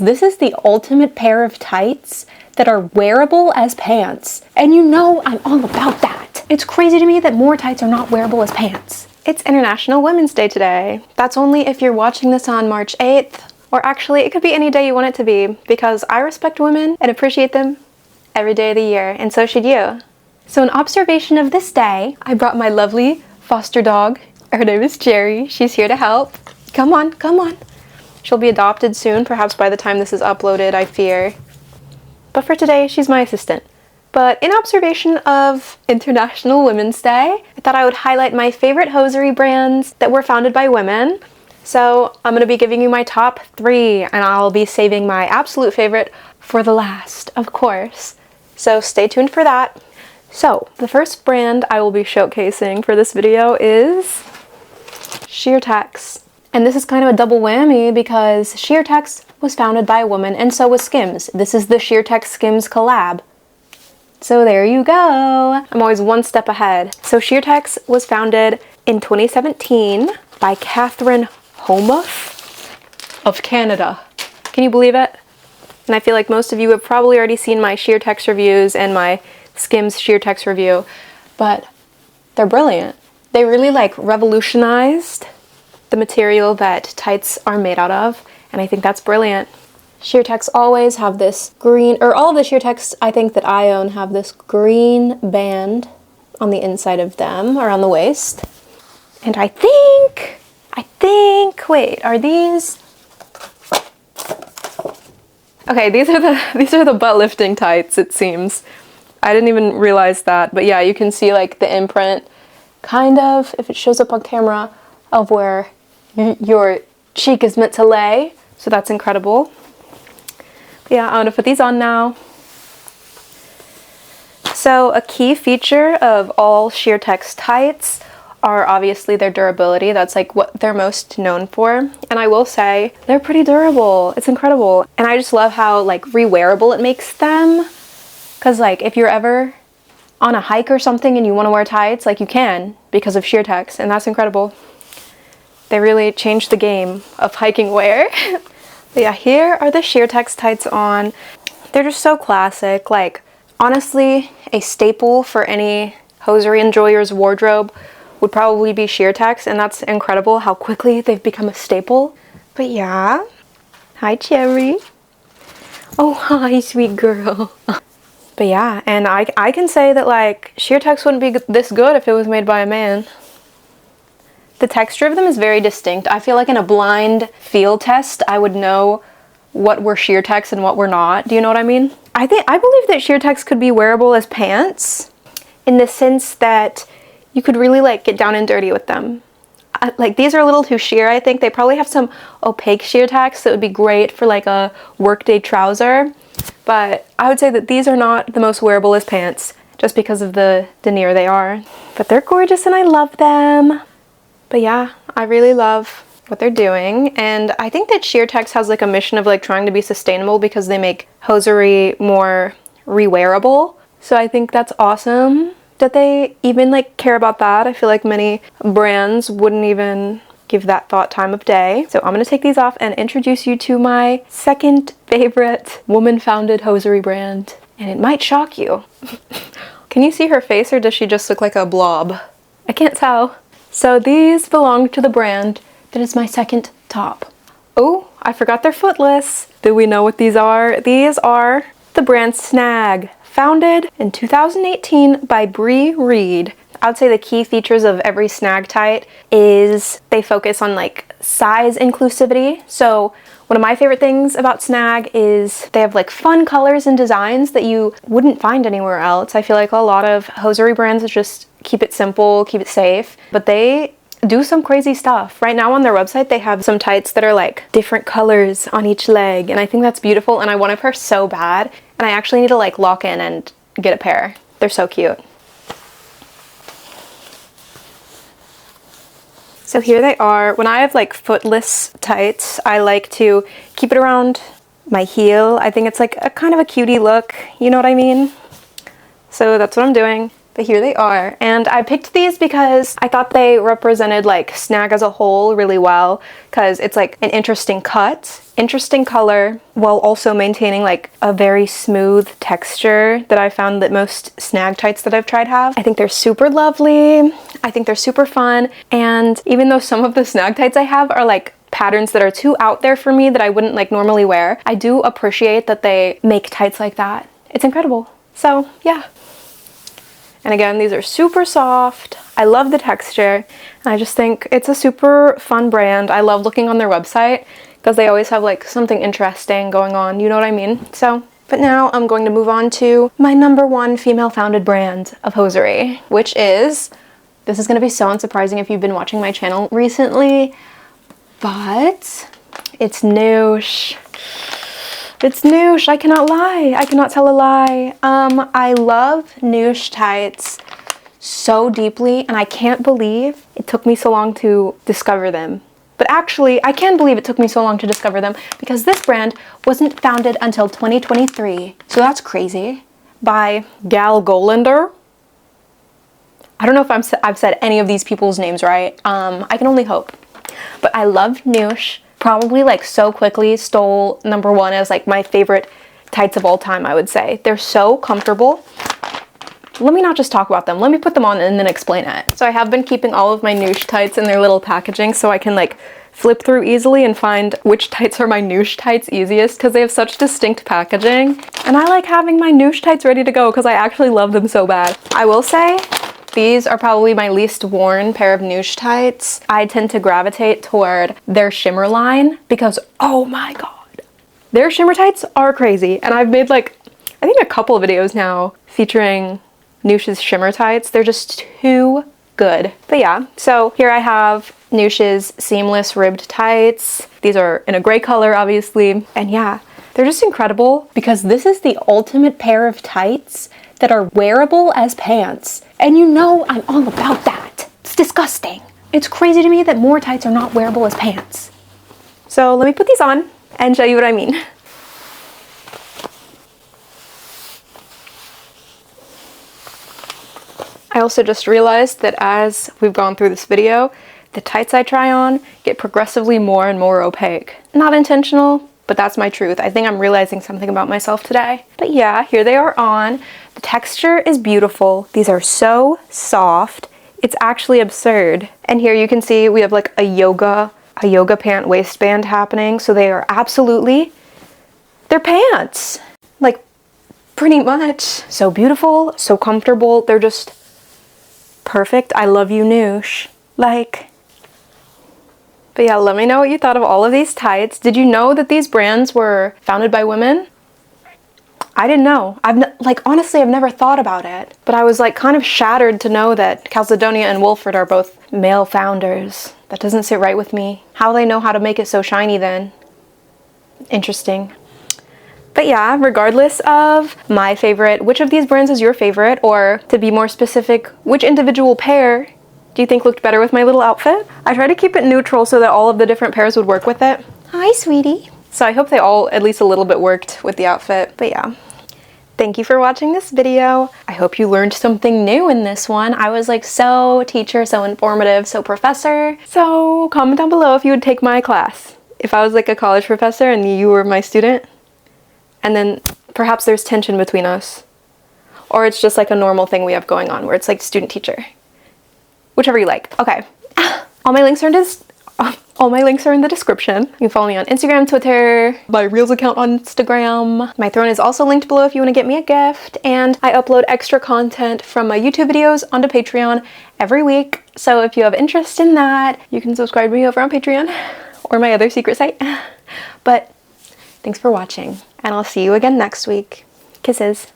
This is the ultimate pair of tights that are wearable as pants. And you know I'm all about that. It's crazy to me that more tights are not wearable as pants. It's International Women's Day today. That's only if you're watching this on March 8th. Or actually, it could be any day you want it to be, because I respect women and appreciate them every day of the year, and so should you. So in observation of this day, I brought my lovely foster dog. Her name is Jerry. She's here to help. Come on, come on. She'll be adopted soon, perhaps by the time this is uploaded, I fear. But for today, she's my assistant. But in observation of International Women's Day, I thought I would highlight my favorite hosiery brands that were founded by women. So I'm going to be giving you my top 3, and I'll be saving my absolute favorite for the last, of course. So stay tuned for that. So the first brand I will be showcasing for this video is Sheertex. And this is kind of a double whammy because Sheertex was founded by a woman, and so was Skims. This is the Sheertex Skims collab. So there you go. I'm always one step ahead. So Sheertex was founded in 2017 by Catherine Homuth of Canada. Can you believe it? And I feel like most of you have probably already seen my Sheertex reviews and my Skims Sheertex review, but they're brilliant. They really like revolutionized the material that tights are made out of, and I think that's brilliant. Sheertex always have this green, or all of the Sheertex I think that I own have this green band on the inside of them, around the waist. And I think, wait, are these? Okay, these are the butt lifting tights, it seems. I didn't even realize that, but yeah, you can see like the imprint, kind of, if it shows up on camera, of where your cheek is meant to lay. So that's incredible. Yeah, I'm gonna put these on now. So a key feature of all Sheertex tights are obviously their durability. That's like what they're most known for. And I will say, they're pretty durable. It's incredible. And I just love how like re-wearable it makes them. Cause like if you're ever on a hike or something and you wanna wear tights, like you can because of Sheertex, and that's incredible. They really changed the game of hiking wear. But yeah, here are the Sheertex tights on. They're just so classic. Like honestly, a staple for any hosiery enjoyer's wardrobe would probably be Sheertex, and that's incredible how quickly they've become a staple. But yeah, hi Cherry. Oh hi sweet girl. But yeah, and I can say that like Sheertex wouldn't be this good if it was made by a man. The texture of them is very distinct. I feel like in a blind feel test, I would know what were Sheertex and what were not. Do you know what I mean? I believe that Sheertex could be wearable as pants in the sense that you could really like get down and dirty with them. Like these are a little too sheer, I think. They probably have some opaque Sheertex that would be great for like a workday trouser. But I would say that these are not the most wearable as pants just because of the denier they are. But they're gorgeous and I love them. But yeah, I really love what they're doing. And I think that Sheertex has like a mission of like trying to be sustainable because they make hosiery more re-wearable. So I think that's awesome that they even like care about that. I feel like many brands wouldn't even give that thought time of day. So I'm gonna take these off and introduce you to my second favorite woman-founded hosiery brand. And it might shock you. Can you see her face, or does she just look like a blob? I can't tell. So these belong to the brand that is my second top. Oh, I forgot they're footless. Do we know what these are? These are the brand Snag, founded in 2018 by Bree Reed. I would say the key features of every Snag tight is they focus on like size inclusivity. So one of my favorite things about Snag is they have like fun colors and designs that you wouldn't find anywhere else. I feel like a lot of hosiery brands just keep it simple, keep it safe, but they do some crazy stuff. Right now on their website, they have some tights that are like different colors on each leg, and I think that's beautiful, and I want a pair so bad, and I actually need to like lock in and get a pair. They're so cute. So here they are. When I have like footless tights, I like to keep it around my heel. I think it's like a kind of a cutie look, you know what I mean? So that's what I'm doing. But But here they are, and I picked these because I thought they represented like Snag as a whole really well, because it's like an interesting cut, interesting color, while also maintaining like a very smooth texture that I found that most Snag tights that I've tried have. I think they're super lovely, I think they're super fun, and even though some of the Snag tights I have are like patterns that are too out there for me that I wouldn't like normally wear, I do appreciate that they make tights like that. It's incredible. So yeah. And again, these are super soft. I love the texture. And I just think it's a super fun brand. I love looking on their website because they always have like something interesting going on. You know what I mean? So, but now I'm going to move on to my #1 female founded brand of hosiery, which is, this is going to be so unsurprising if you've been watching my channel recently, but it's Noosh. It's Noosh, I cannot lie. I cannot tell a lie. I love Noosh tights so deeply, and I can't believe it took me so long to discover them. But actually, I can believe it took me so long to discover them because this brand wasn't founded until 2023. So that's crazy. By Gal Golander. I don't know if I've said any of these people's names right. I can only hope. But I love Noosh. Probably like so quickly stole #1 as like my favorite tights of all time, I would say. They're so comfortable. Let me not just talk about them. Let me put them on and then explain it. So I have been keeping all of my Noosh tights in their little packaging so I can like flip through easily and find which tights are my Noosh tights easiest because they have such distinct packaging. And I like having my Noosh tights ready to go because I actually love them so bad. I will say, these are probably my least worn pair of Noosh tights. I tend to gravitate toward their shimmer line because, oh my god, their shimmer tights are crazy. And I've made like, I think a couple of videos now featuring Noosh's shimmer tights. They're just too good. But yeah, so here I have Noosh's seamless ribbed tights. These are in a gray color, obviously. And yeah, they're just incredible because this is the ultimate pair of tights that are wearable as pants. And you know I'm all about that. It's disgusting. It's crazy to me that more tights are not wearable as pants. So let me put these on and show you what I mean. I also just realized that as we've gone through this video, the tights I try on get progressively more and more opaque. Not intentional, but that's my truth. I think I'm realizing something about myself today. But yeah, here they are on. The texture is beautiful. These are so soft. It's actually absurd. And here you can see we have like a yoga pant waistband happening. So they are absolutely, they're pants. Like pretty much. So beautiful, so comfortable. They're just perfect. I love you, Noosh. Like, but yeah, let me know what you thought of all of these tights. Did you know that these brands were founded by women? I didn't know. Honestly, I've never thought about it. But I was like kind of shattered to know that Calzedonia and Wolford are both male founders. That doesn't sit right with me. How do they know how to make it so shiny then? Interesting. But yeah, regardless of my favorite, which of these brands is your favorite? Or to be more specific, which individual pair do you think looked better with my little outfit? I tried to keep it neutral so that all of the different pairs would work with it. Hi, sweetie. So I hope they all at least a little bit worked with the outfit. But yeah, thank you for watching this video. I hope you learned something new in this one. I was like so teacher, so informative, so professor. So comment down below if you would take my class. If I was like a college professor and you were my student. And then perhaps there's tension between us. Or it's just like a normal thing we have going on where it's like student teacher. Whichever you like. Okay. All my links are in the description. You can follow me on Instagram, Twitter, my Reels account on Instagram. My throne is also linked below if you want to get me a gift. And I upload extra content from my YouTube videos onto Patreon every week. So if you have interest in that, you can subscribe to me over on Patreon or my other secret site. But thanks for watching, and I'll see you again next week. Kisses.